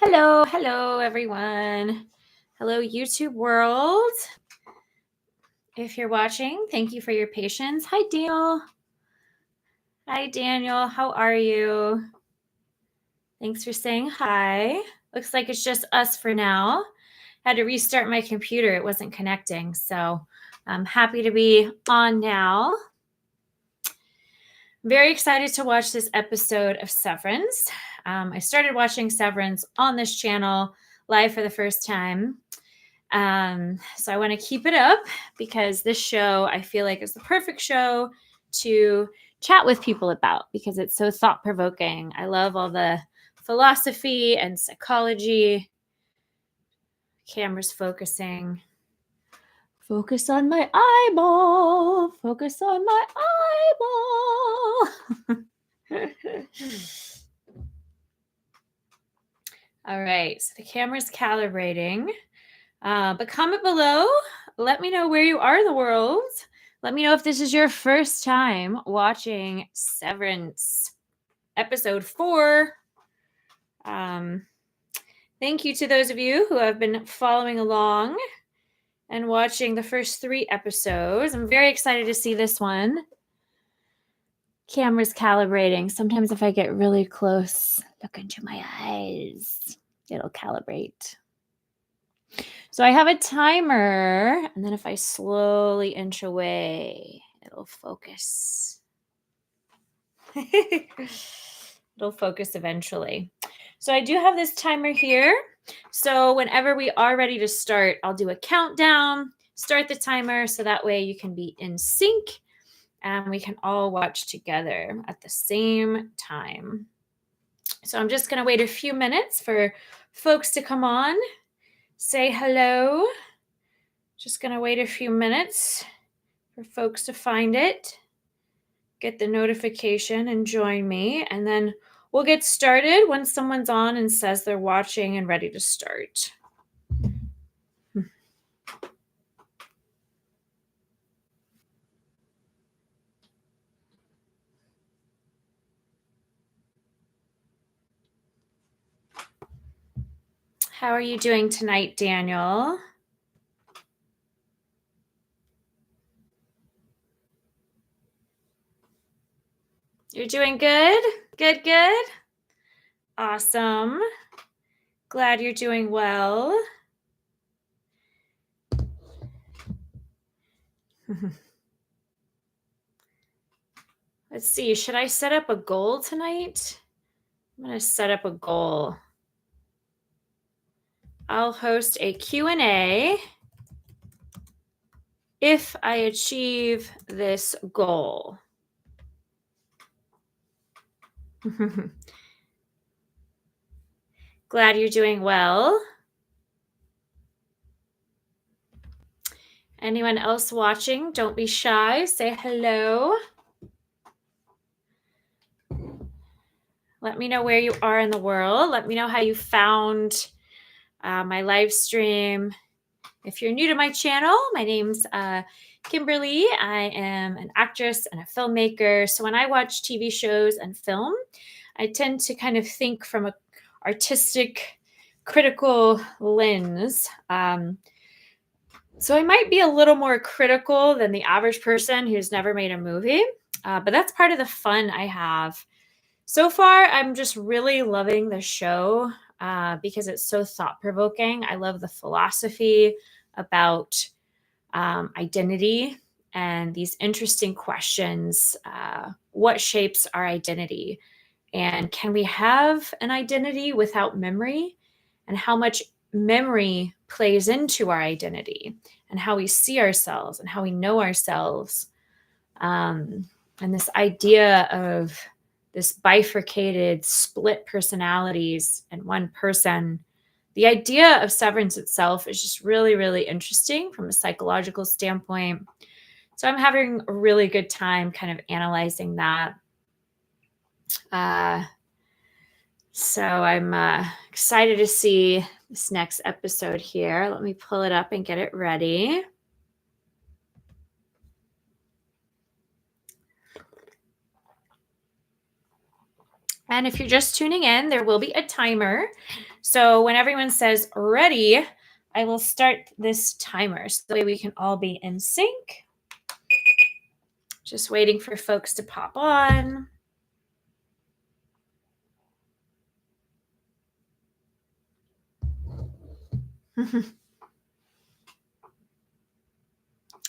Hello, everyone. Hello, YouTube world. If you're watching, thank you for your patience. Hi, Daniel. Hi, Daniel. How are you? Thanks for saying hi. Looks like it's just us for now. Had to restart my computer. It wasn't connecting. So I'm happy to be on now. Very excited to watch this episode of Severance. I started watching Severance on this channel live for the first time. So I want to keep it up because this show, I feel like, is the perfect show to chat with people about because it's so thought-provoking. I love all the philosophy and psychology. Camera's focusing. Focus on my eyeball. Focus on my eyeball. All right, so the camera's calibrating. But comment below. Let me know where you are in the world. Let me know if this is your first time watching Severance, episode 4. Thank you to those of you who have been following along and watching the first 3 episodes. I'm very excited to see this one. Camera's calibrating. Sometimes if I get really close, look into my eyes, it'll calibrate. So I have a timer, and then if I slowly inch away, it'll focus. It'll focus eventually. So I do have this timer here. So whenever we are ready to start, I'll do a countdown, start the timer, so that way you can be in sync and we can all watch together at the same time. So I'm just going to wait a few minutes for folks to come on. Say hello. Just going to wait a few minutes for folks to find it, get the notification, and join me. And then we'll get started when someone's on and says they're watching and ready to start. How are you doing tonight, Daniel? You're doing good? Good. Awesome. Glad you're doing well. Let's see. Should I set up a goal tonight? I'm going to set up a goal. I'll host a Q&A if I achieve this goal. Glad you're doing well. Anyone else watching, don't be shy. Say hello. Let me know where you are in the world. Let me know how you found my live stream. If you're new to my channel, my name's Kimberly. I am an actress and a filmmaker. So when I watch TV shows and film, I tend to kind of think from an artistic, critical lens. So I might be a little more critical than the average person who's never made a movie, but that's part of the fun I have. So far, I'm just really loving the show because it's so thought-provoking. I love the philosophy about identity and these interesting questions. What shapes our identity? And can we have an identity without memory? And how much memory plays into our identity and how we see ourselves and how we know ourselves. And this idea of this bifurcated, split personalities in one person. The idea of severance itself is just really, really interesting from a psychological standpoint. So I'm having a really good time kind of analyzing that. So I'm excited to see this next episode here. Let me pull it up and get it ready. And if you're just tuning in, there will be a timer. So when everyone says ready, I will start this timer so that way we can all be in sync. Just waiting for folks to pop on.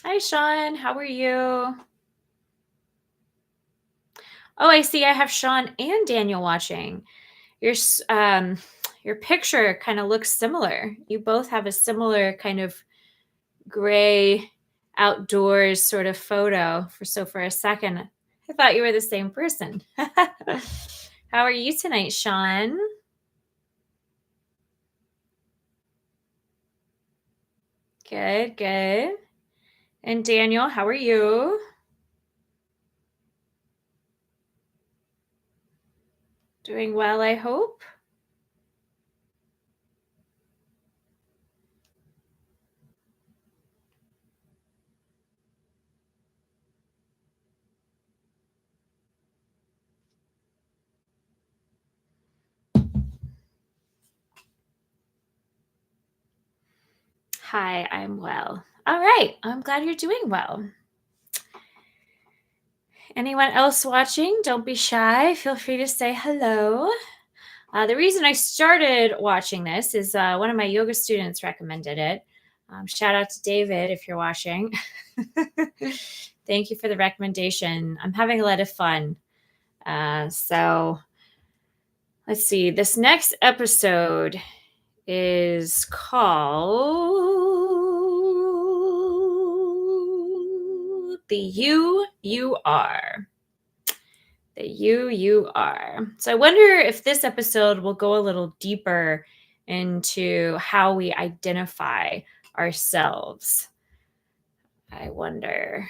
Hi, Sean. How are you? Oh, I see. I have Sean and Daniel watching. Your picture kind of looks similar. You both have a similar kind of gray outdoors sort of photo. For a second, I thought you were the same person. How are you tonight, Sean? Good, good. And Daniel, how are you? Doing well, I hope. Hi, I'm well. All right, I'm glad you're doing well. Anyone else watching? Don't be shy. Feel free to say hello. The reason I started watching this is one of my yoga students recommended it. Shout out to David if you're watching. Thank you for the recommendation. I'm having a lot of fun. So let's see. This next episode is called The You Are. The you are. So I wonder if this episode will go a little deeper into how we identify ourselves. I wonder.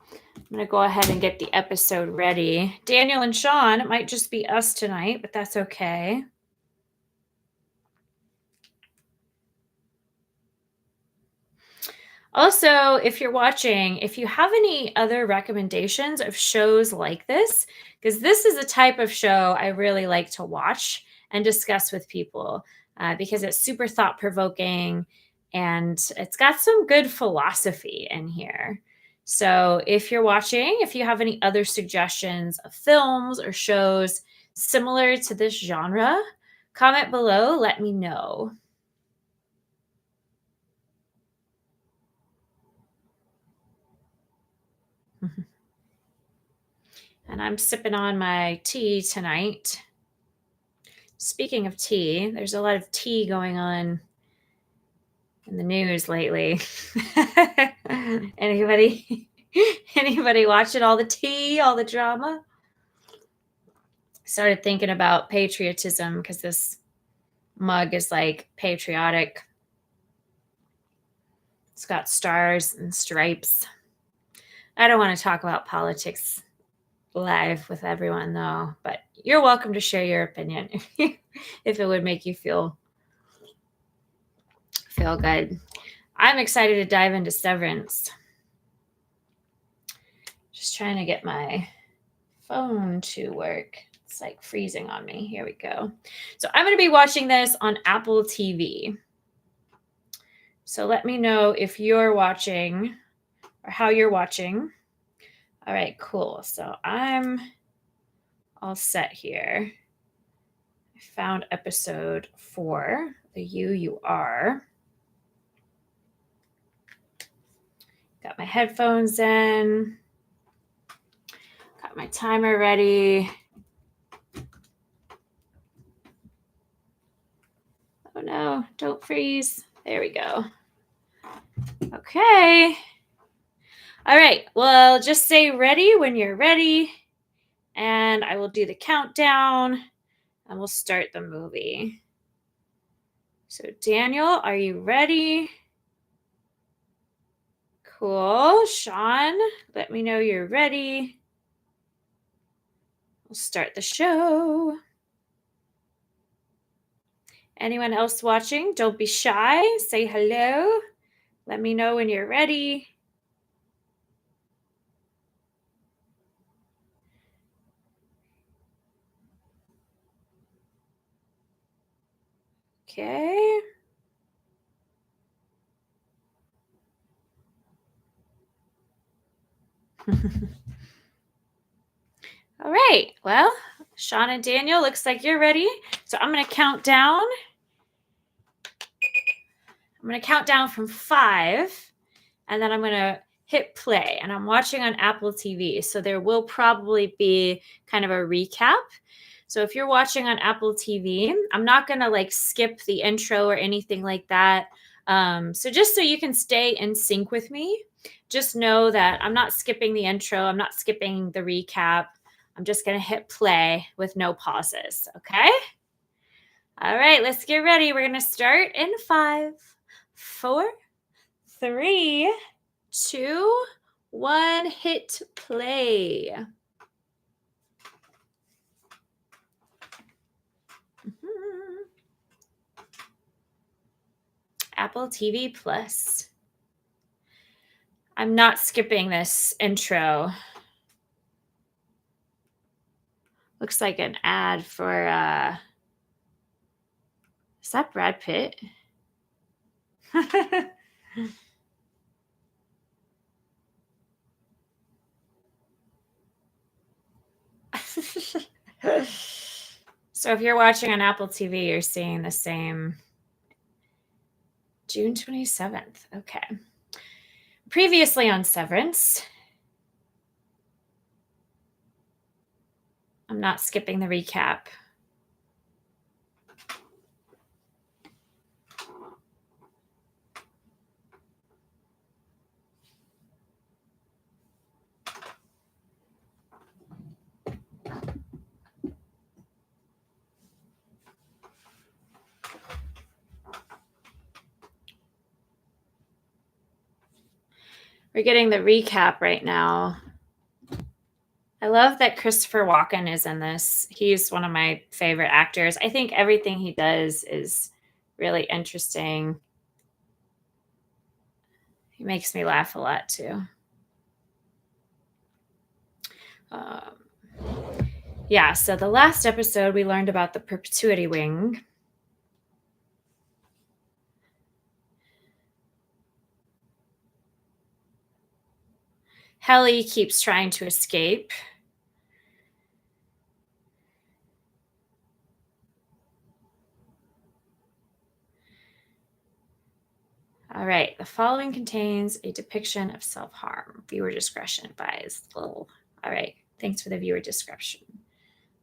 I'm going to go ahead and get the episode ready. Daniel and Sean, it might just be us tonight, but that's okay. Also, if you're watching, if you have any other recommendations of shows like this, because this is a type of show I really like to watch and discuss with people because it's super thought provoking and it's got some good philosophy in here. So if you're watching, if you have any other suggestions of films or shows similar to this genre, comment below, let me know. And I'm sipping on my tea tonight. Speaking of tea, there's a lot of tea going on in the news lately. anybody anybody watching all the tea, all the drama? Started thinking about patriotism because this mug is like patriotic. It's got stars and stripes. I don't want to talk about politics live with everyone though, but you're welcome to share your opinion if it would make you feel good. I'm excited to dive into Severance. Just trying to get my phone to work. It's like freezing on me. Here we go. So I'm going to be watching this on Apple TV. So let me know if you're watching or how you're watching. All right, cool. So I'm all set here. I found episode 4, The You Are. Got my headphones in. Got my timer ready. Oh no, don't freeze. There we go. Okay. All right. Well, just say ready when you're ready. And I will do the countdown and we'll start the movie. So, Daniel, are you ready? Cool. Sean, let me know you're ready. We'll start the show. Anyone else watching? Don't be shy. Say hello. Let me know when you're ready. Okay. All right. Well, Sean and Daniel, looks like you're ready. So I'm going to count down. I'm going to count down from 5, and then I'm going to hit play. And I'm watching on Apple TV. So there will probably be kind of a recap. So if you're watching on Apple TV, I'm not going to like skip the intro or anything like that. So just so you can stay in sync with me, just know that I'm not skipping the intro. I'm not skipping the recap. I'm just going to hit play with no pauses. Okay. All right, let's get ready. We're going to start in 5, 4, 3, 2, 1. Hit play. Apple TV Plus. I'm not skipping this intro. Looks like an ad for is that Brad Pitt? So if you're watching on Apple TV, you're seeing the same. June 27th. Okay. Previously on Severance. I'm not skipping the recap. We're getting the recap right now. I love that Christopher Walken is in this. He's one of my favorite actors. I think everything he does is really interesting. He makes me laugh a lot too. Yeah, so the last episode we learned about the perpetuity wing. Helly keeps trying to escape. All right, the following contains a depiction of self-harm. Viewer discretion advised. All right, thanks for the viewer discretion.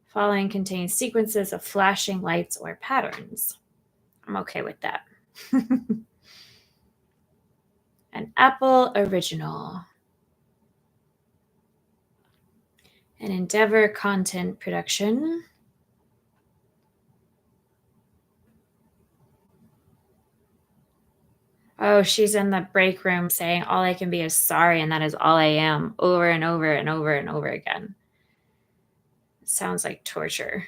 Following contains sequences of flashing lights or patterns. I'm okay with that. An Apple original. An Endeavor content production. Oh, she's in the break room saying, all I can be is sorry, and that is all I am, over and over and over and over again. It sounds like torture.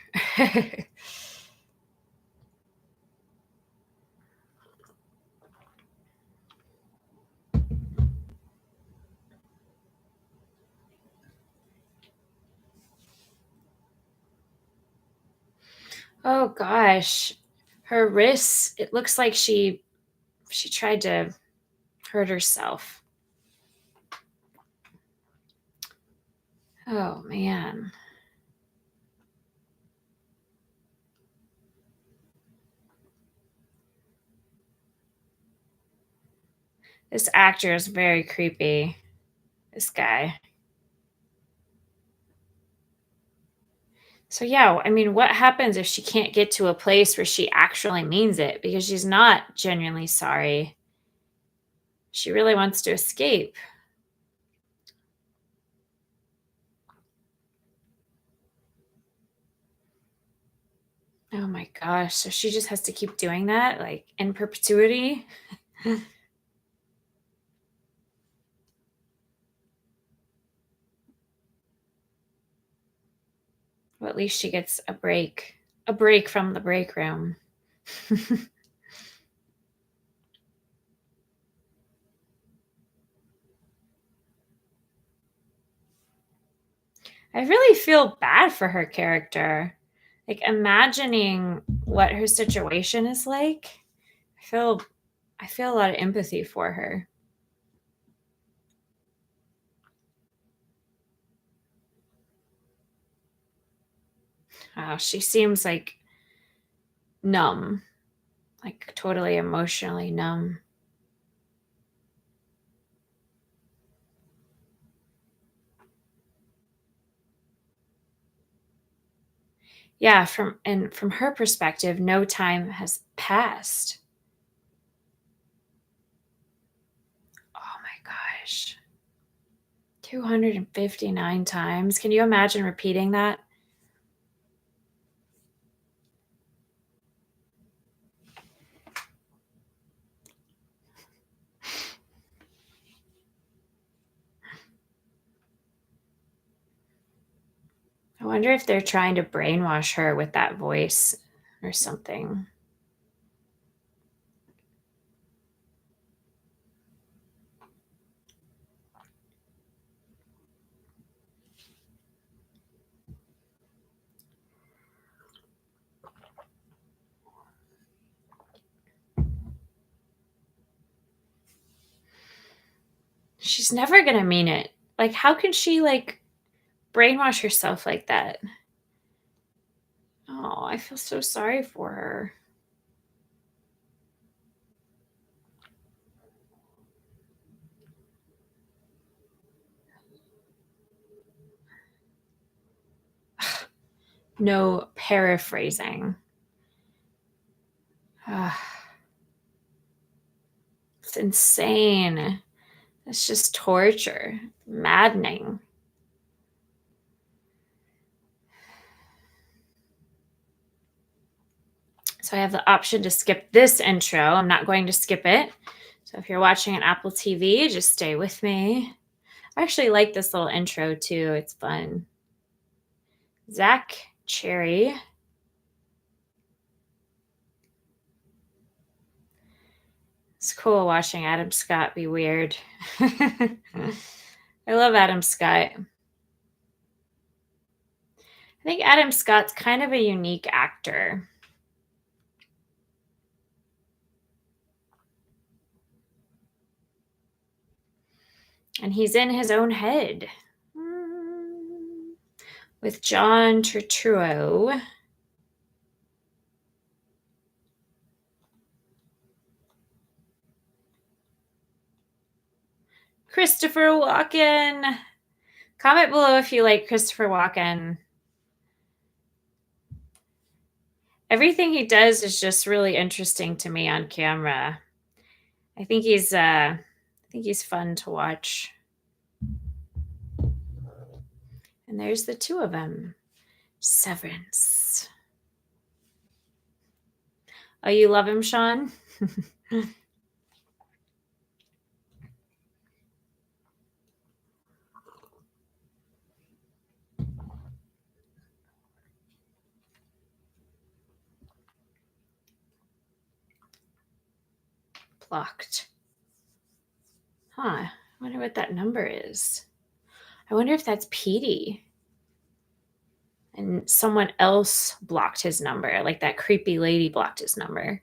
Oh gosh. Her wrists, it looks like she tried to hurt herself. Oh man. This actor is very creepy. This guy. So yeah, I mean, what happens if she can't get to a place where she actually means it because she's not genuinely sorry? She really wants to escape. Oh my gosh. So she just has to keep doing that, like in perpetuity? Well, at least she gets a break from the break room. I really feel bad for her character. Like imagining what her situation is like, I feel I feel a lot of empathy for her. She seems like numb, like totally emotionally numb. Yeah, from her perspective, no time has passed. Oh my gosh. 259 times. Can you imagine repeating that? I wonder if they're trying to brainwash her with that voice or something. She's never gonna mean it. Like, how can she like brainwash herself like that? Oh, I feel so sorry for her. No paraphrasing. Ugh, it's insane. It's just torture, maddening. So I have the option to skip this intro. I'm not going to skip it. So if you're watching on Apple TV, just stay with me. I actually like this little intro too. It's fun. Zach Cherry. It's cool watching Adam Scott be weird. I love Adam Scott. I think Adam Scott's kind of a unique actor. And he's in his own head. With John Turturro. Christopher Walken. Comment below if you like Christopher Walken. Everything he does is just really interesting to me on camera. I think he's fun to watch. And there's the two of them. Severance. Oh, you love him, Sean? Blocked. Huh. I wonder what that number is. I wonder if that's Petey. And someone else blocked his number. Like that creepy lady blocked his number.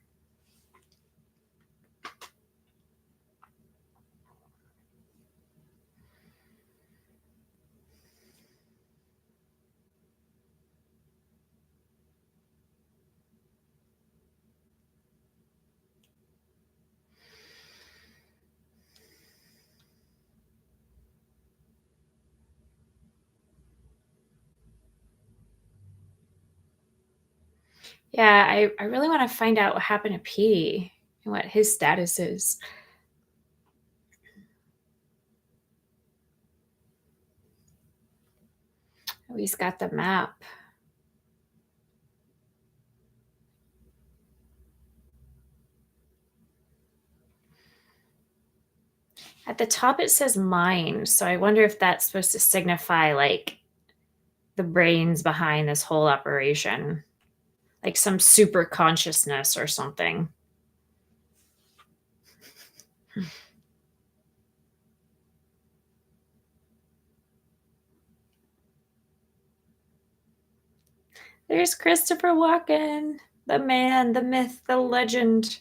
Yeah, I really want to find out what happened to Petey and what his status is. Oh, he's got the map. At the top, it says mind. So I wonder if that's supposed to signify like the brains behind this whole operation, like some super consciousness or something. There's Christopher Walken, the man, the myth, the legend.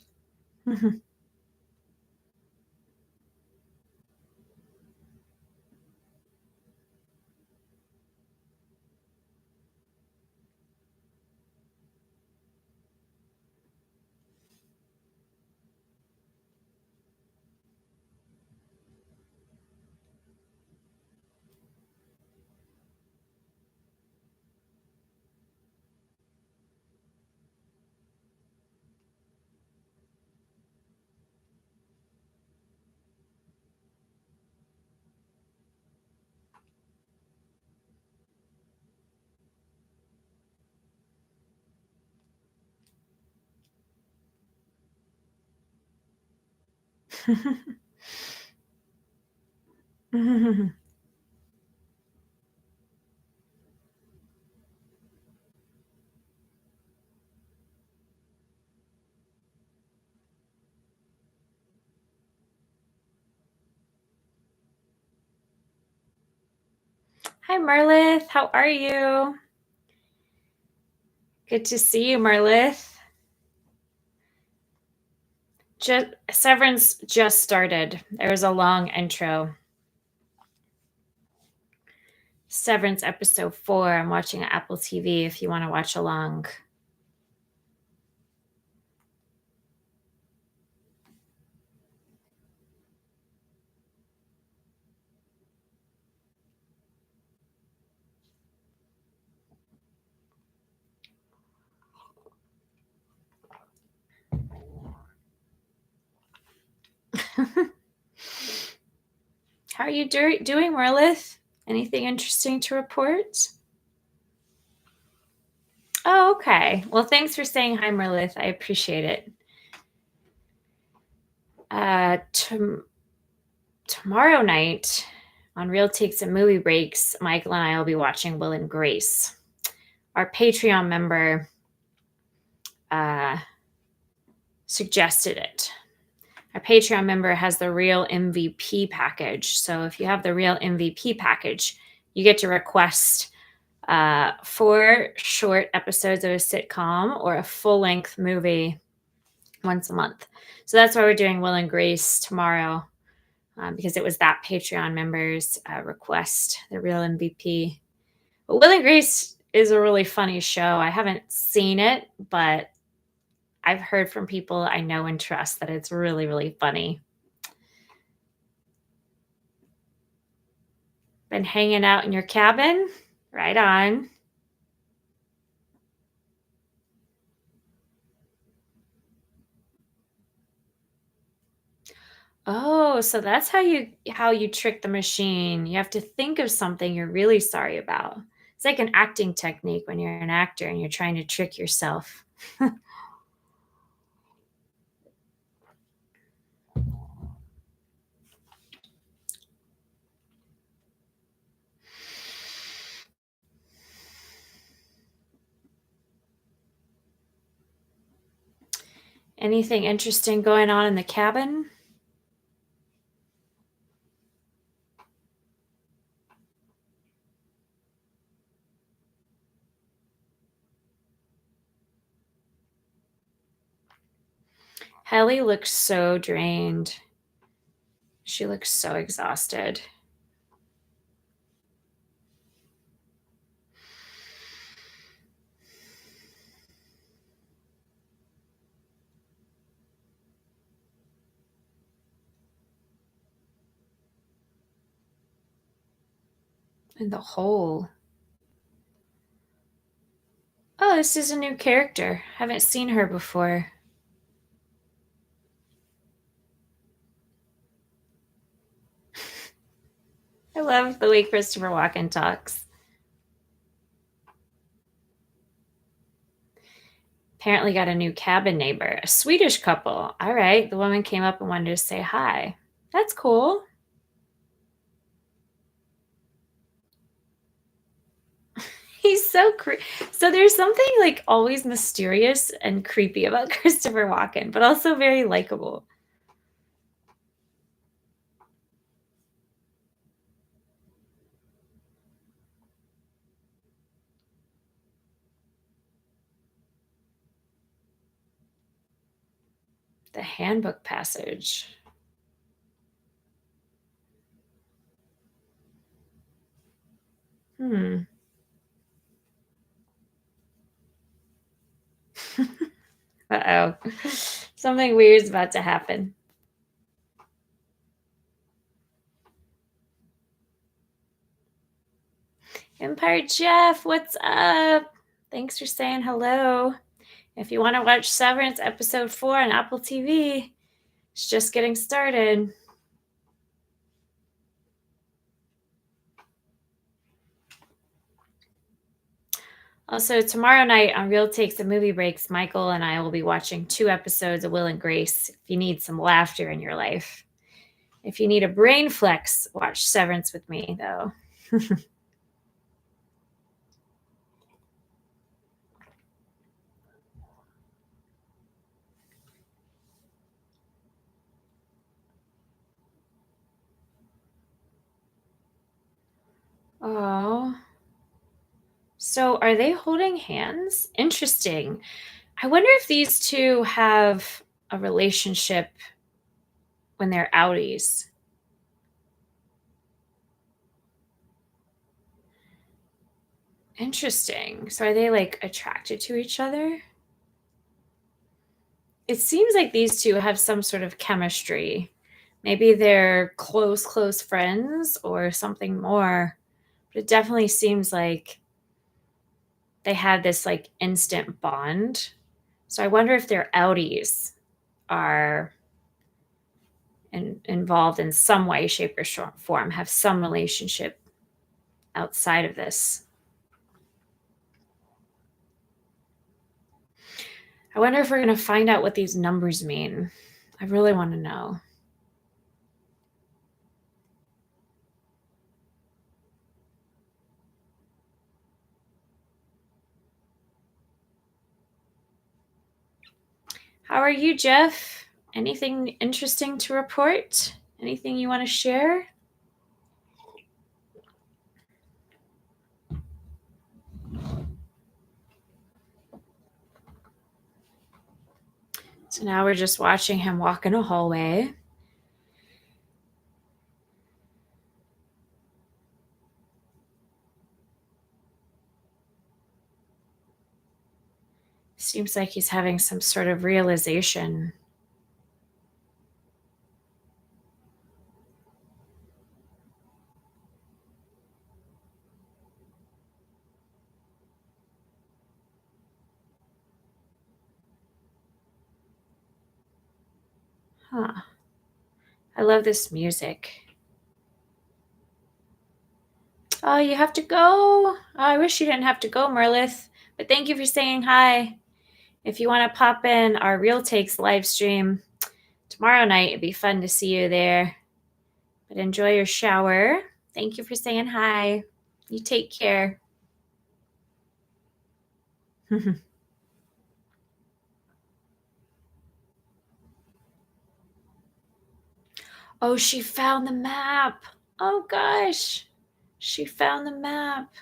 Hi, Marlith. How are you? Good to see you, Marlith. Severance just started. There was a long intro. Severance episode 4. I'm watching on Apple TV if you want to watch along. How are you doing, Marlith? Anything interesting to report? Oh, okay. Well, thanks for saying hi, Marlith. I appreciate it. Tomorrow night on Real Takes and Movie Breaks, Michael and I will be watching Will and Grace. Our Patreon member suggested it. Our Patreon member has the Real MVP package. So if you have the Real MVP package, you get to request 4 short episodes of a sitcom or a full-length movie once a month. So that's why we're doing Will and Grace tomorrow, because it was that Patreon member's request, the Real MVP. But Will and Grace is a really funny show. I haven't seen it, but I've heard from people I know and trust that it's really, really funny. Been hanging out in your cabin? Right on. Oh, so that's how you trick the machine. You have to think of something you're really sorry about. It's like an acting technique when you're an actor and you're trying to trick yourself. Anything interesting going on in the cabin? Helly looks so drained. She looks so exhausted. In the hole. Oh, this is a new character. Haven't seen her before. I love the way Christopher Walken talks. Apparently got a new cabin neighbor, a Swedish couple. All right, the woman came up and wanted to say hi. That's cool. He's so there's something like always mysterious and creepy about Christopher Walken, but also very likable. The handbook passage. Hmm. Uh-oh. Something weird's about to happen. Empire Jeff, what's up? Thanks for saying hello. If you want to watch Severance episode 4 on Apple TV, it's just getting started. Also, tomorrow night on Real Takes and Movie Breaks, Michael and I will be watching 2 episodes of Will and Grace if you need some laughter in your life. If you need a brain flex, watch Severance with me, though. Oh. So are they holding hands? Interesting. I wonder if these two have a relationship when they're outies. Interesting. So are they like attracted to each other? It seems like these two have some sort of chemistry. Maybe they're close friends or something more. But it definitely seems like they had this like instant bond. So I wonder if their outies are involved in some way, shape, or form, have some relationship outside of this. I wonder if we're going to find out what these numbers mean. I really want to know. How are you, Jeff? Anything interesting to report? Anything you want to share? So now we're just watching him walk in a hallway. Seems like he's having some sort of realization. Huh. I love this music. Oh, you have to go? Oh, I wish you didn't have to go, Merlith. But thank you for saying hi. If you want to pop in our Real Takes live stream tomorrow night, it'd be fun to see you there. But enjoy your shower. Thank you for saying hi. You take care. Oh, she found the map. Oh, gosh. She found the map.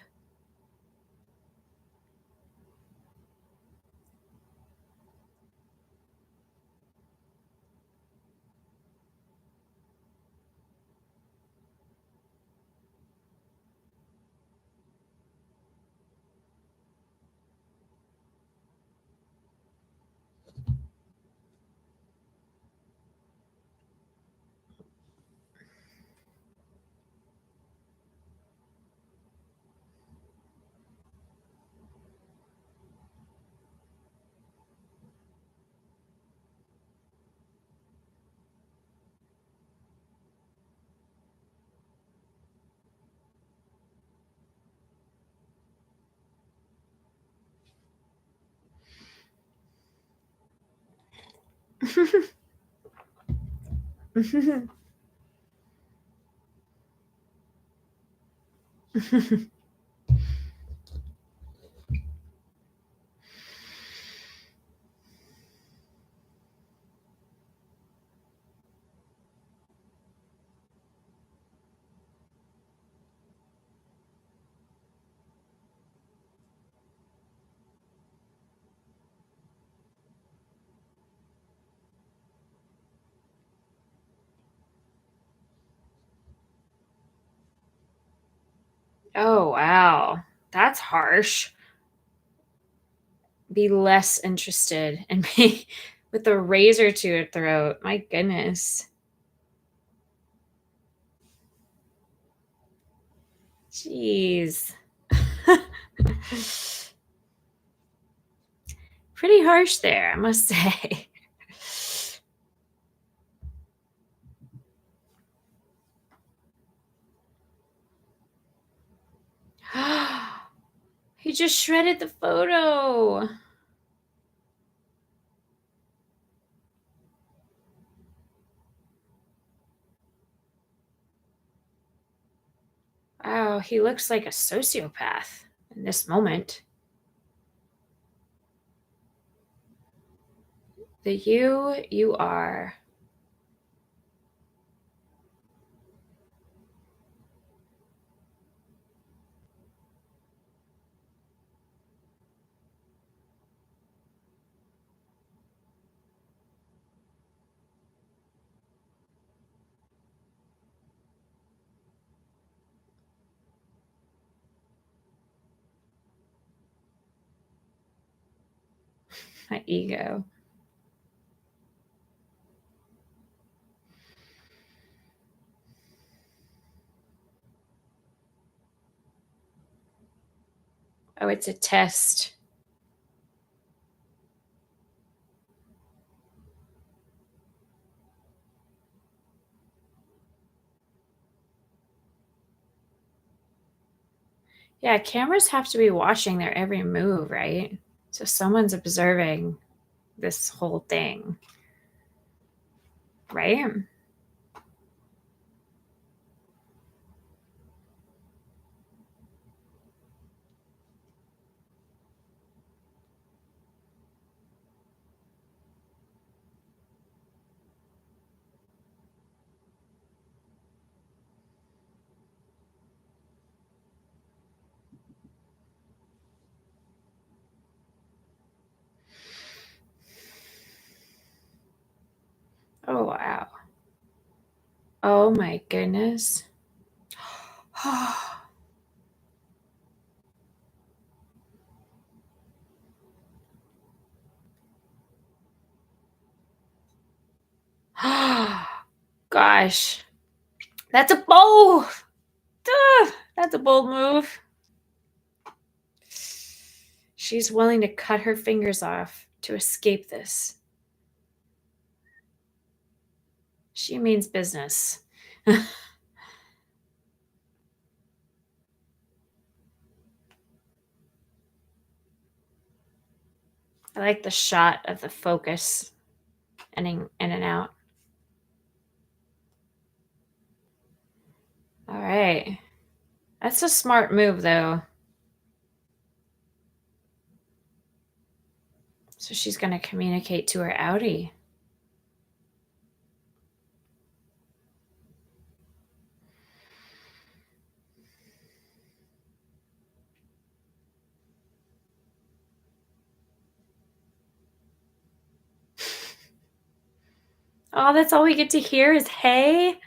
Oh, wow. That's harsh. Be less interested and be with a razor to your throat. My goodness. Jeez. Pretty harsh there, I must say. He just shredded the photo. Wow, he looks like a sociopath in this moment. The you are. My ego. Oh, it's a test. Yeah, cameras have to be watching their every move, right? So someone's observing this whole thing, right? Oh, wow. Oh my goodness. Gosh. That's a bold. That's a bold move. She's willing to cut her fingers off to escape this. She means business. I like the shot of the focus in and out. All right. That's a smart move, though. So she's going to communicate to her outie. Oh, that's all we get to hear is hey.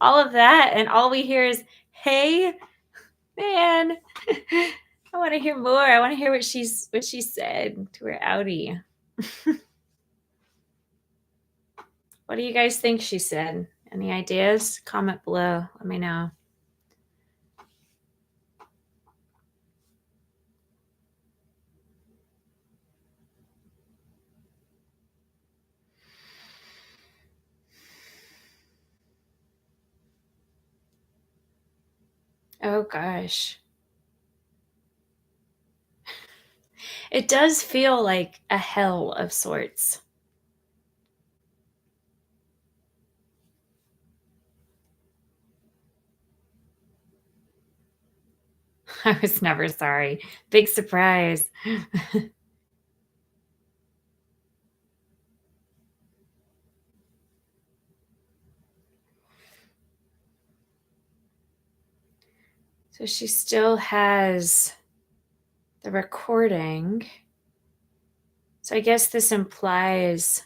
All of that, and all we hear is hey. Man, I want to hear more. I want to hear what she said to her outie. What do you guys think she said? Any ideas? Comment below. Let me know. Oh gosh. It does feel like a hell of sorts. I was never sorry. Big surprise. So she still has the recording. So I guess this implies.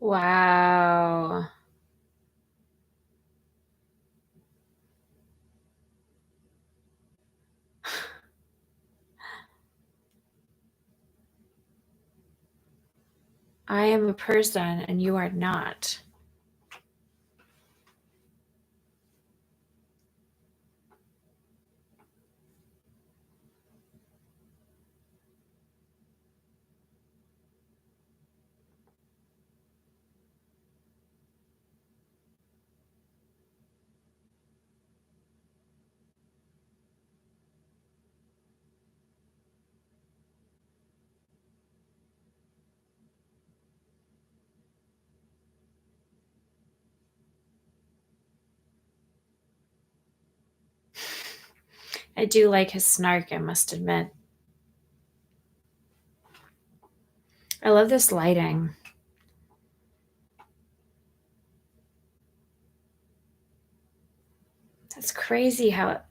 Wow. I am a person and you are not. I do like his snark, I must admit. I love this lighting. That's crazy how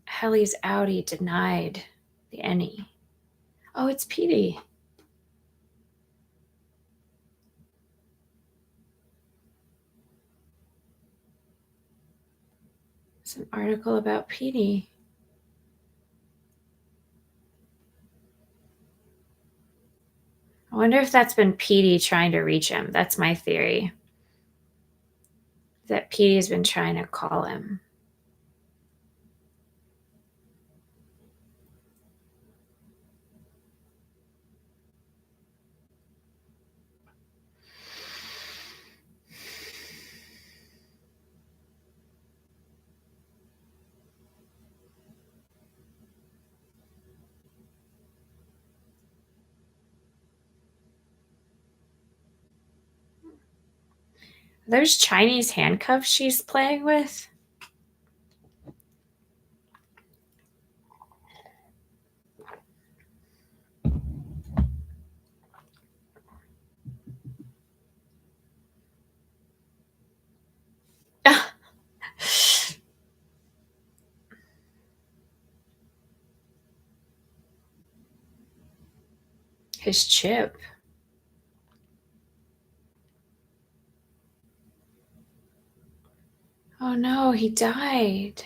Helly's Audi denied the any. Oh, it's Petey. It's an article about Petey. I wonder if that's been Petey trying to reach him. That's my theory. That Petey's been trying to call him. There's Chinese handcuffs she's playing with. His chip. Oh no, he died.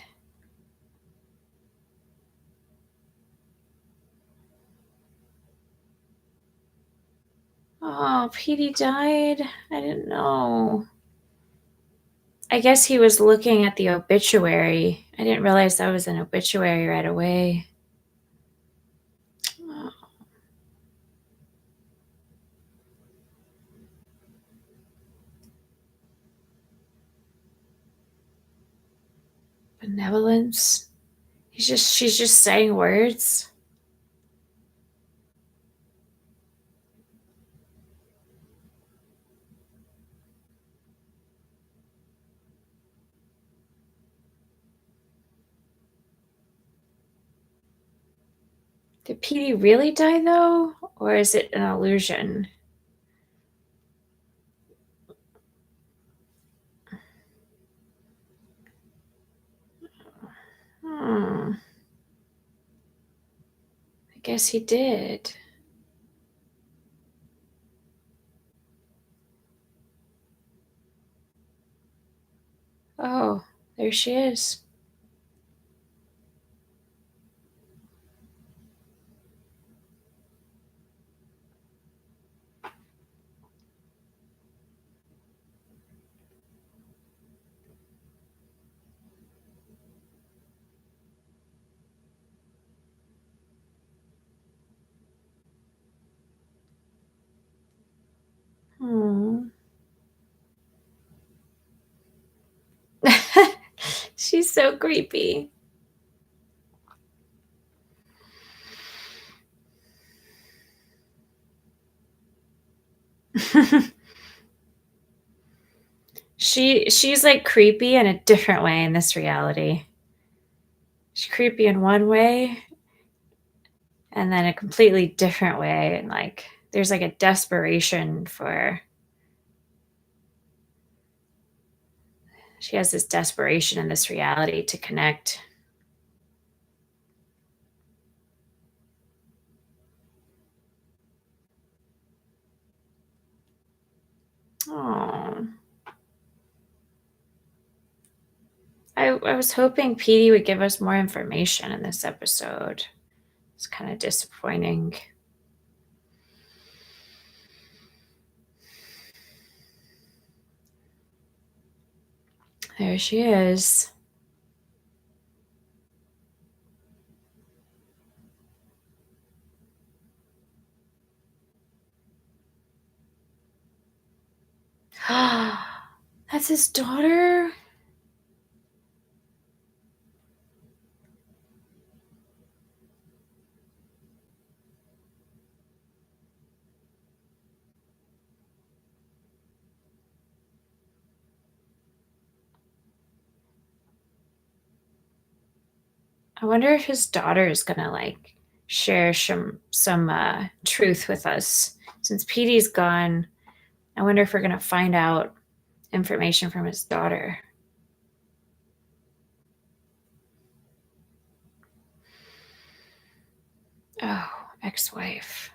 Oh, Petey died? I didn't know. I guess he was looking at the obituary. I didn't realize that was an obituary right away. Oh, benevolence. She's just saying words. Did Petey really die though? Or is it an illusion? Hmm. I guess he did. Oh, there she is. Hmm. She's so creepy. She's like creepy in a different way in this reality. creepy in one way and then a completely different way. And like, there's like a desperation for, she has this desperation in this reality to connect. Oh, I was hoping Petey would give us more information in this episode. It's kind of disappointing. There she is. That's his daughter? I wonder if his daughter is gonna like share some truth with us. Since Petey's gone, I wonder if we're gonna find out information from his daughter. Oh, ex-wife.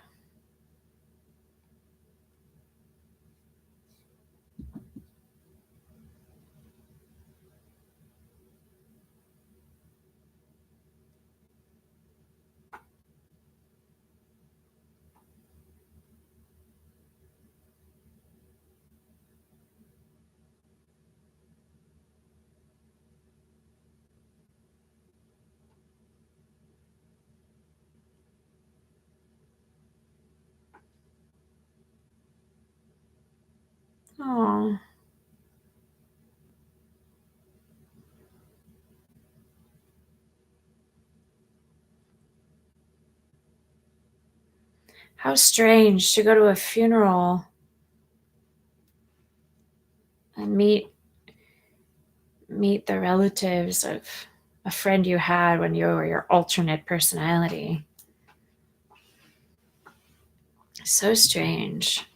Oh, how strange to go to a funeral and meet the relatives of a friend you had when you were your alternate personality. So strange.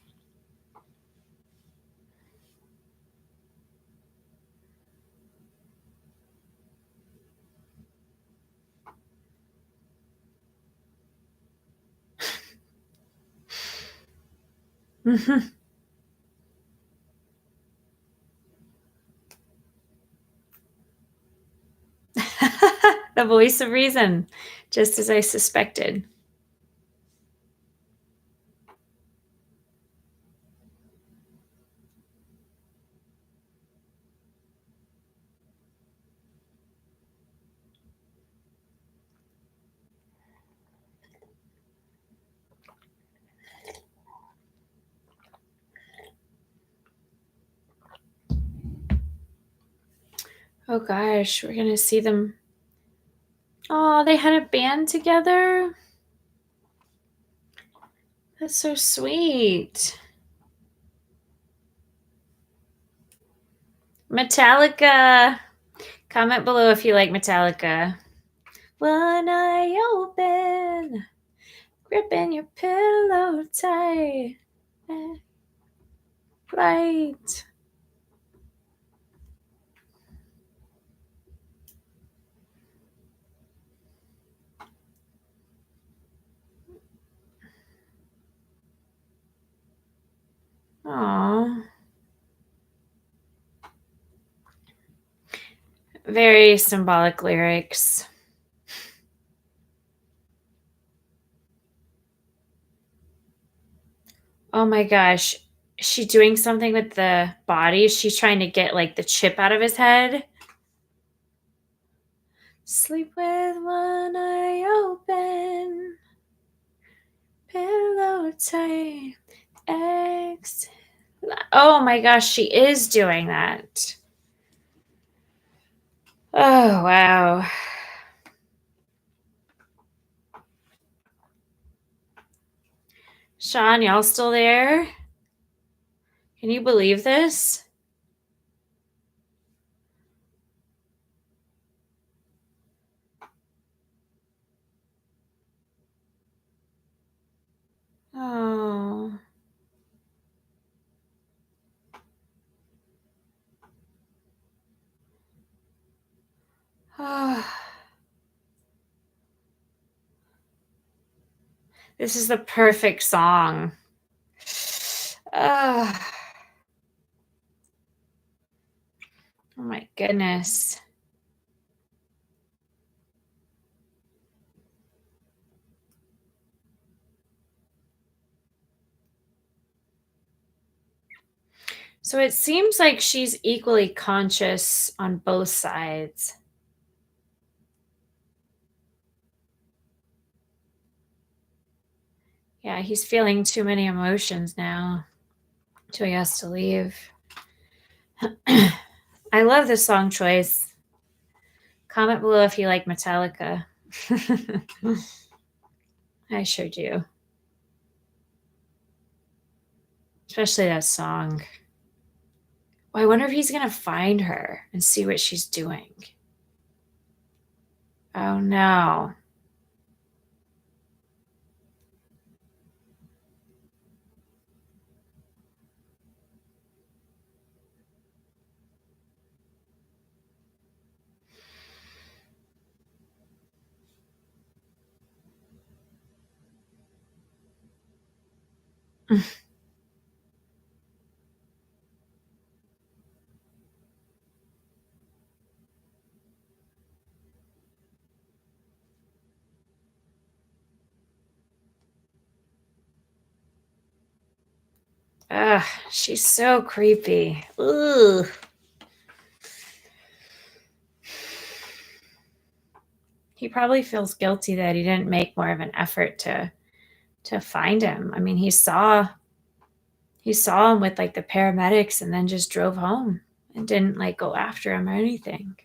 The voice of reason, just as I suspected. Oh gosh, we're gonna see them. Oh, they had a band together. That's so sweet. Metallica. Comment below if you like Metallica. One eye open, gripping your pillow tight. Right. Aww. Very symbolic lyrics. Oh my gosh. Is she doing something with the body? She's trying to get like the chip out of his head. Sleep with one eye open, pillow tight, X. Oh my gosh, she is doing that. Oh, wow. Sean, y'all still there? Can you believe this? This is the perfect song. Oh my goodness. So it seems like she's equally conscious on both sides. Yeah, he's feeling too many emotions now, so he has to leave. I love this song choice. Comment below if you like Metallica. I sure do. Especially that song. Well, I wonder if he's going to find her and see what she's doing. Oh no. Ugh, she's so creepy. Ugh. He probably feels guilty that he didn't make more of an effort to find him. I mean, he saw him with like the paramedics and then just drove home and didn't like go after him or anything.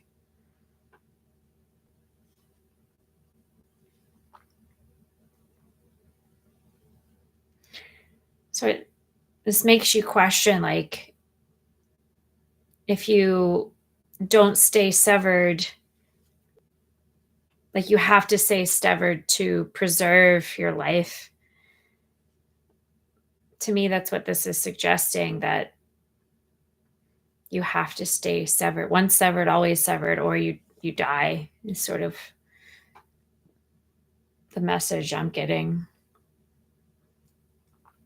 So this makes you question, like, if you don't stay severed, like you have to stay severed to preserve your life. To me, that's what this is suggesting, that you have to stay severed. Once severed, always severed, or you die, is sort of the message I'm getting.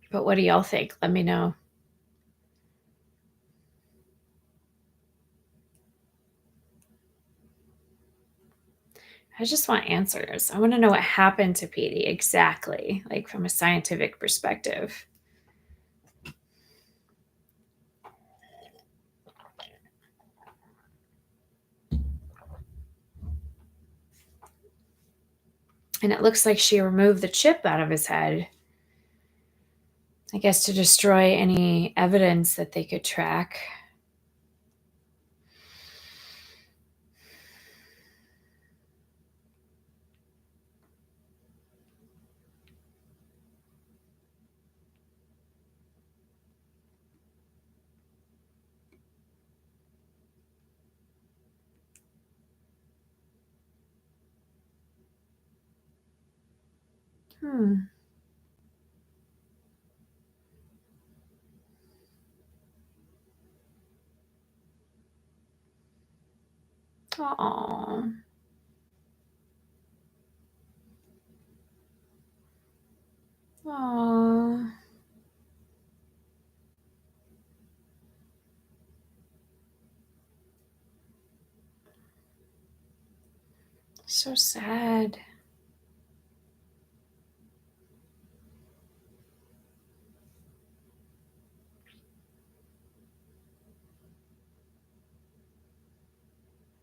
But what do y'all think? Let me know. I just want answers. I want to know what happened to Petey exactly, like from a scientific perspective. And it looks like she removed the chip out of his head, I guess to destroy any evidence that they could track. Hmm. Oh. Oh. So sad.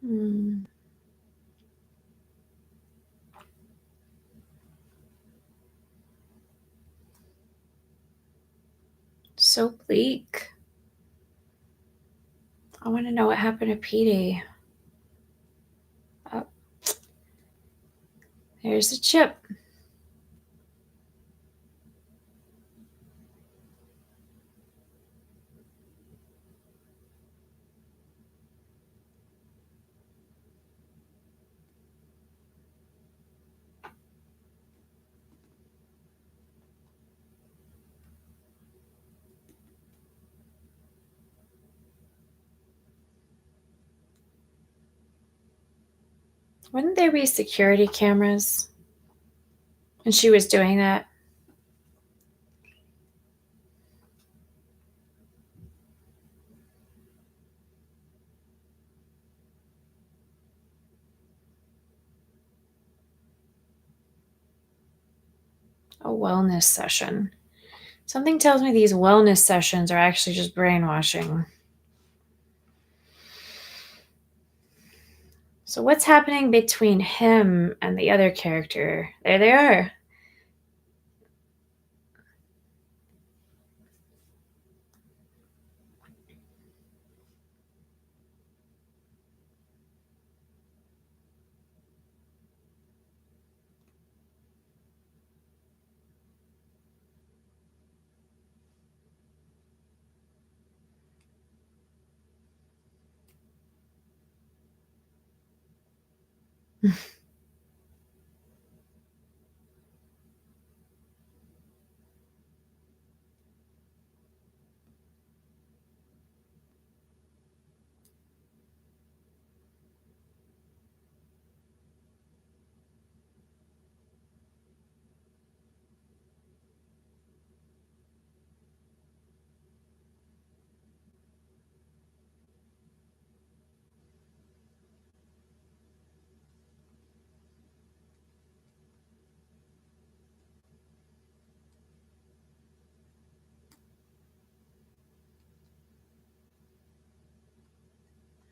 Hmm. So bleak. I want to know what happened to Petey. Oh, there's the chip. Wouldn't there be security cameras? And she was doing that. A wellness session. Something tells me these wellness sessions are actually just brainwashing. So what's happening between him and the other character? There they are.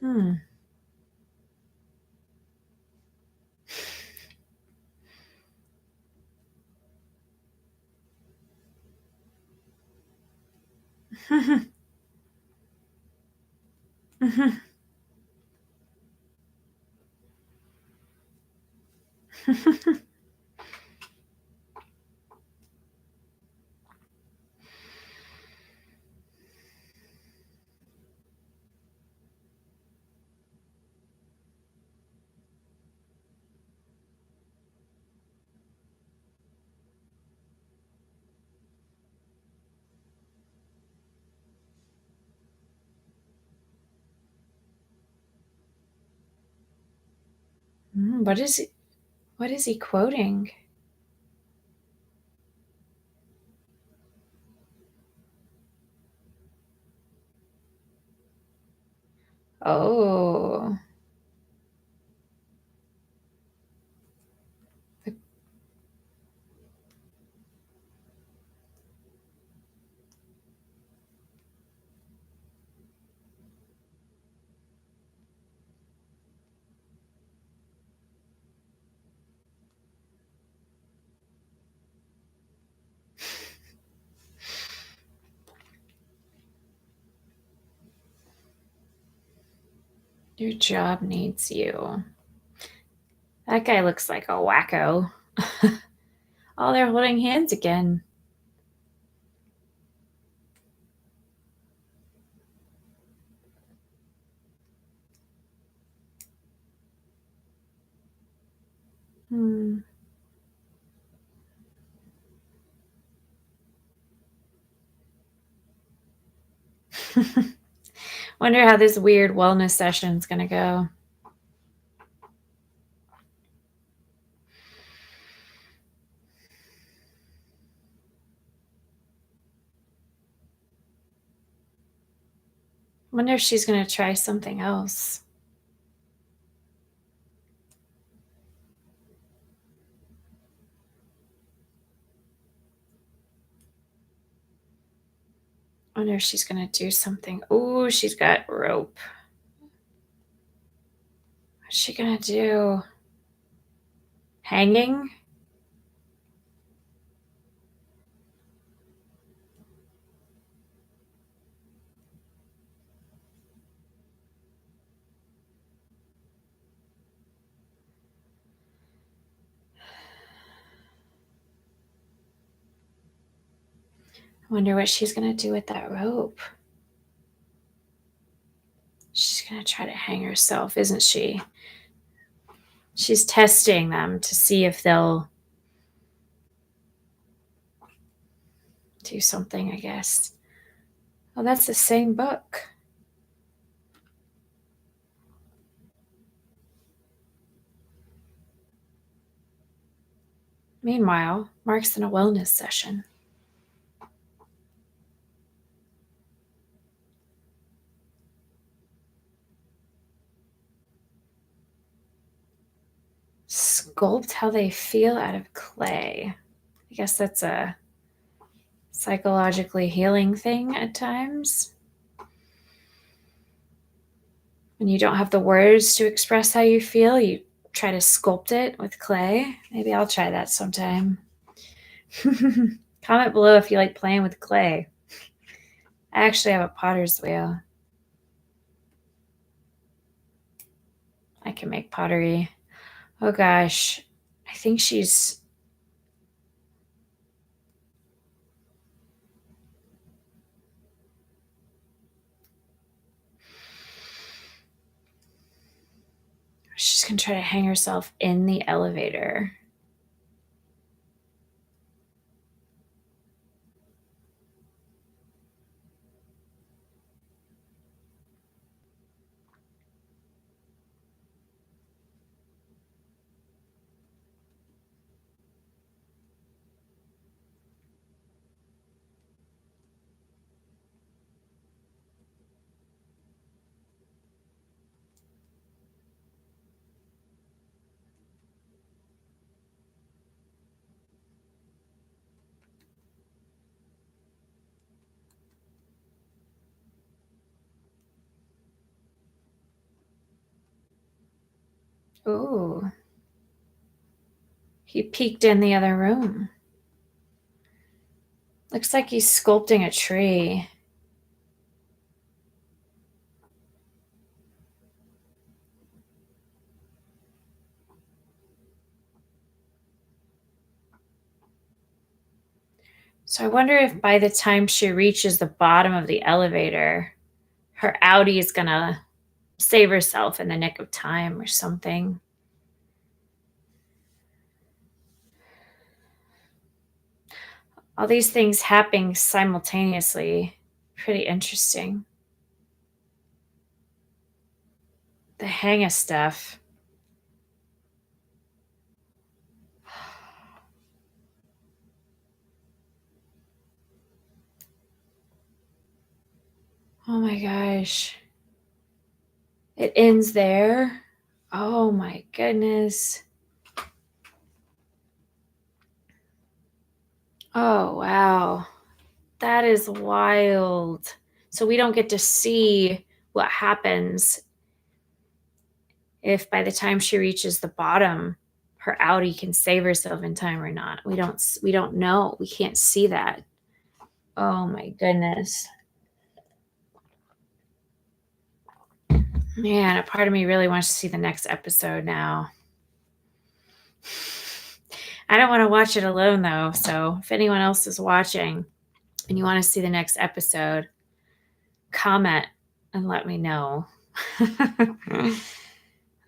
Hmm. What is he? What is he quoting? Oh, your job needs you. That guy looks like a wacko. Oh, they're holding hands again. Hmm. Wonder how this weird wellness session's gonna go. Wonder if she's gonna try something else. Wonder if she's gonna do something. Oh, she's got rope. What's she gonna do? Hanging? Wonder what she's gonna do with that rope. She's gonna try to hang herself, isn't she? She's testing them to see if they'll do something, I guess. Oh, that's the same book. Meanwhile, Mark's in a wellness session. Sculpt how they feel out of clay. I guess that's a psychologically healing thing at times. When you don't have the words to express how you feel, you try to sculpt it with clay. Maybe I'll try that sometime. Comment below if you like playing with clay. I actually have a potter's wheel. I can make pottery. Oh gosh, I think she's gonna try to hang herself in the elevator. Ooh, he peeked in the other room. Looks like he's sculpting a tree. So I wonder if by the time she reaches the bottom of the elevator, her Audi is gonna save herself in the nick of time or something. All these things happening simultaneously. Pretty interesting. The hang of stuff. Oh my gosh. It ends there. Oh my goodness. Oh wow. That is wild. So we don't get to see what happens if by the time she reaches the bottom, her Audi can save herself in time or not. We don't know. We can't see that. Oh my goodness. Man, a part of me really wants to see the next episode now. I don't want to watch it alone though. So if anyone else is watching and you want to see the next episode, comment and let me know.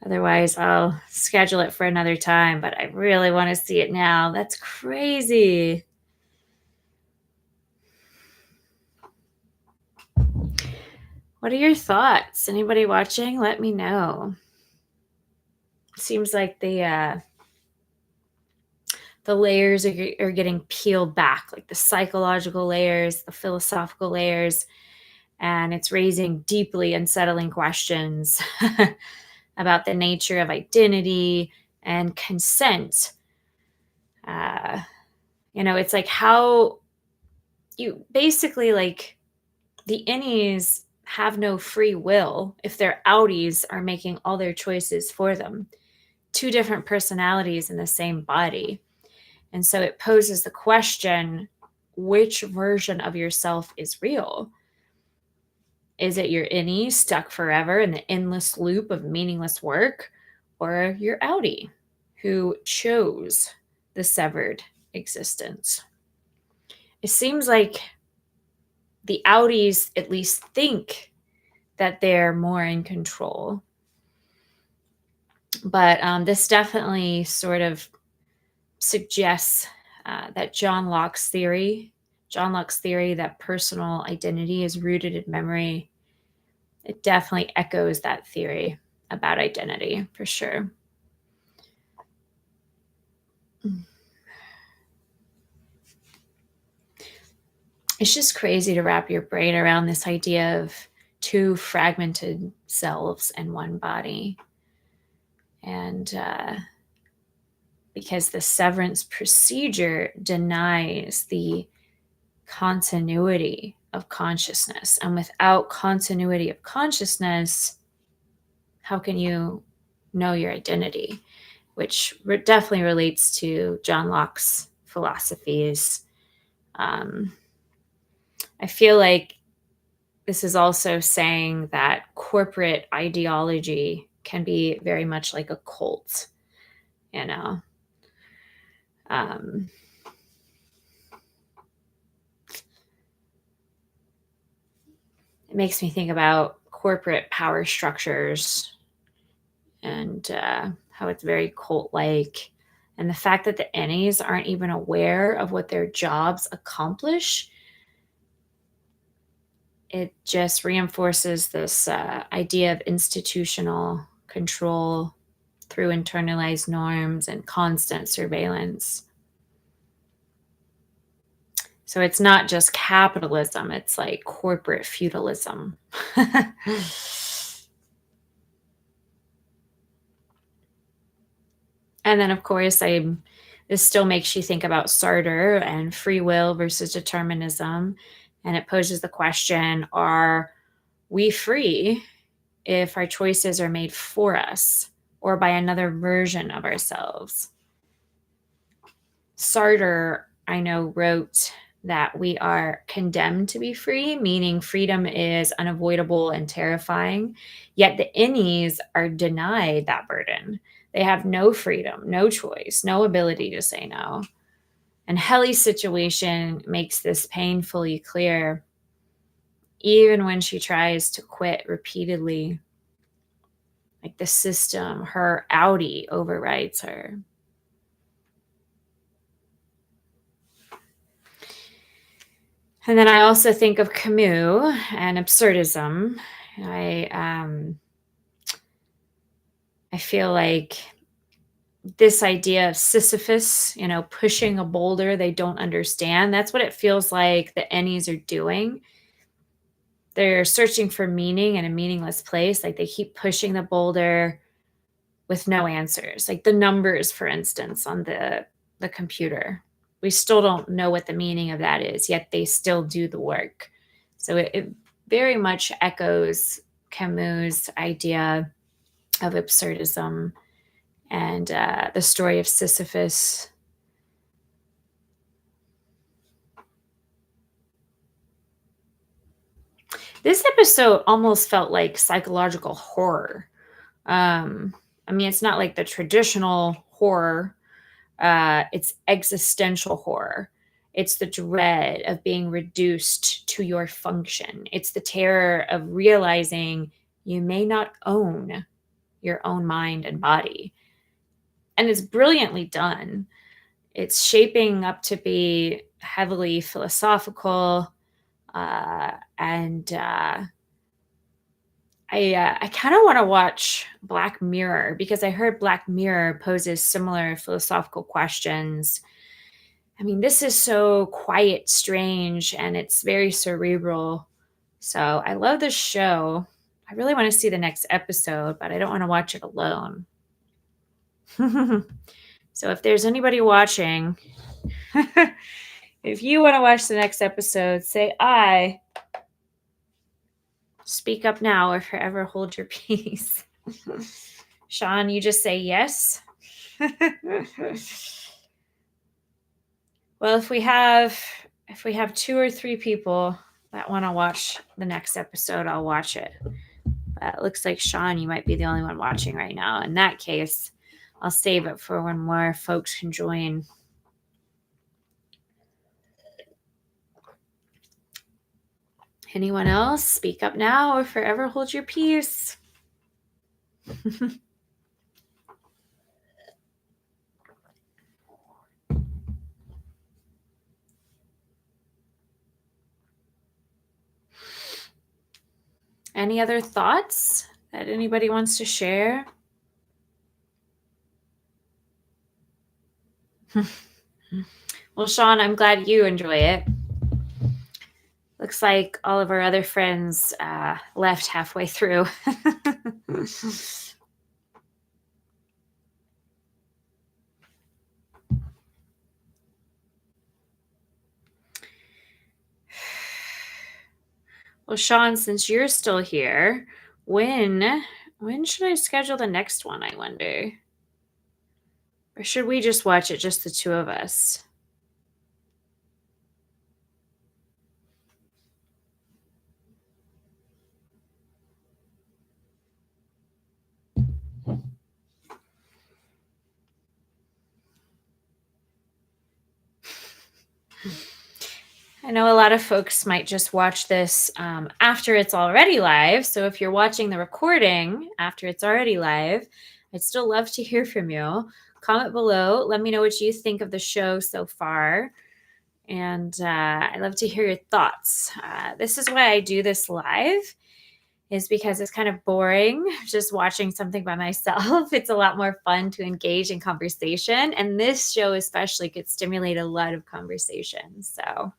Otherwise, I'll schedule it for another time, but I really want to see it now. That's crazy. What are your thoughts? Anybody watching? Let me know. Seems like the layers are getting peeled back, like the psychological layers, the philosophical layers, and it's raising deeply unsettling questions about the nature of identity and consent. It's like how you basically like the innies have no free will if their outies are making all their choices for them. Two different personalities in the same body. And so it poses the question, which version of yourself is real? Is it your innie stuck forever in the endless loop of meaningless work, or your outie who chose the severed existence? It seems like the outies at least think that they're more in control. But this definitely sort of suggests that John Locke's theory that personal identity is rooted in memory, it definitely echoes that theory about identity for sure. It's just crazy to wrap your brain around this idea of two fragmented selves in one body. And because the severance procedure denies the continuity of consciousness. And without continuity of consciousness, how can you know your identity? Which definitely relates to John Locke's philosophies. I feel like this is also saying that corporate ideology can be very much like a cult, you know. It makes me think about corporate power structures and how it's very cult-like. And the fact that the Ennies aren't even aware of what their jobs accomplish, it just reinforces this idea of institutional control through internalized norms and constant surveillance. So it's not just capitalism, it's like corporate feudalism. And then, of course, this still makes you think about Sartre and free will versus determinism. And it poses the question, are we free if our choices are made for us or by another version of ourselves? Sartre, I know, wrote that we are condemned to be free, meaning freedom is unavoidable and terrifying. Yet the Ennies are denied that burden. They have no freedom, no choice, no ability to say no. And Helly's situation makes this painfully clear. Even when she tries to quit repeatedly, like the system, her Audi overrides her. And then I also think of Camus and absurdism. I feel like this idea of Sisyphus, pushing a boulder they don't understand, that's what it feels like the Ennies are doing. They're searching for meaning in a meaningless place. Like they keep pushing the boulder with no answers. Like the numbers, for instance, on the computer. We still don't know what the meaning of that is, yet they still do the work. So it very much echoes Camus' idea of absurdism and the story of Sisyphus. This episode almost felt like psychological horror. It's not like the traditional horror. It's existential horror. It's the dread of being reduced to your function. It's the terror of realizing you may not own your own mind and body. And it's brilliantly done. It's shaping up to be heavily philosophical. And I kind of want to watch Black Mirror because I heard Black Mirror poses similar philosophical questions. This is so quiet, strange, and it's very cerebral. So I love this show. I really want to see the next episode, but I don't want to watch it alone. So if there's anybody watching, if you want to watch the next episode, say I. Speak up now or forever hold your peace. Sean, you just say yes. Well, if we have 2 or 3 people that want to watch the next episode, I'll watch it. But it looks like Sean, you might be the only one watching right now. In that case, I'll save it for when more folks can join. Anyone else? Speak up now or forever hold your peace. Any other thoughts that anybody wants to share? Well, Sean, I'm glad you enjoy it. Looks like all of our other friends left halfway through. Well, Sean, since you're still here, when should I schedule the next one, I wonder? Or should we just watch it, just the two of us? I know a lot of folks might just watch this after it's already live. So if you're watching the recording after it's already live, I'd still love to hear from you. Comment below. Let me know what you think of the show so far. And I'd love to hear your thoughts. This is why I do this live, is because it's kind of boring just watching something by myself. It's a lot more fun to engage in conversation. And this show especially could stimulate a lot of conversation. So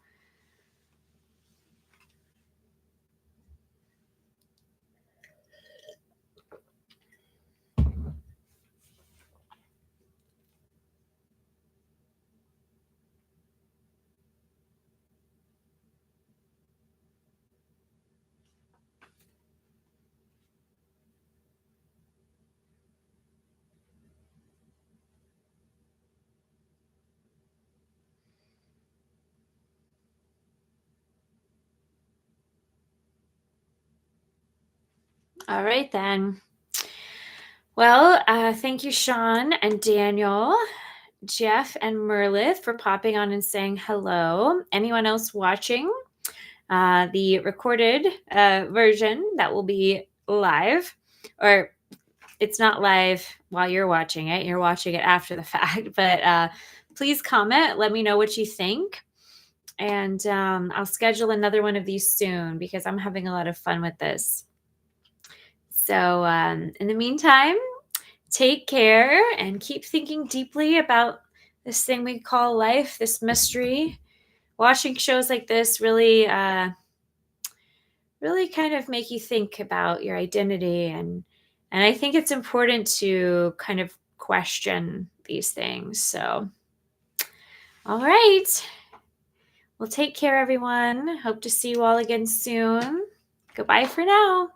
all right, then. Well, thank you, Sean and Daniel, Jeff and Merlith for popping on and saying hello. Anyone else watching the recorded version that will be live, or it's not live while you're watching it, you're watching it after the fact, but please comment. Let me know what you think. And I'll schedule another one of these soon because I'm having a lot of fun with this. So in the meantime, take care and keep thinking deeply about this thing we call life, this mystery. Watching shows like this really, really kind of make you think about your identity, and I think it's important to kind of question these things. So, all right. Well, take care, everyone. Hope to see you all again soon. Goodbye for now.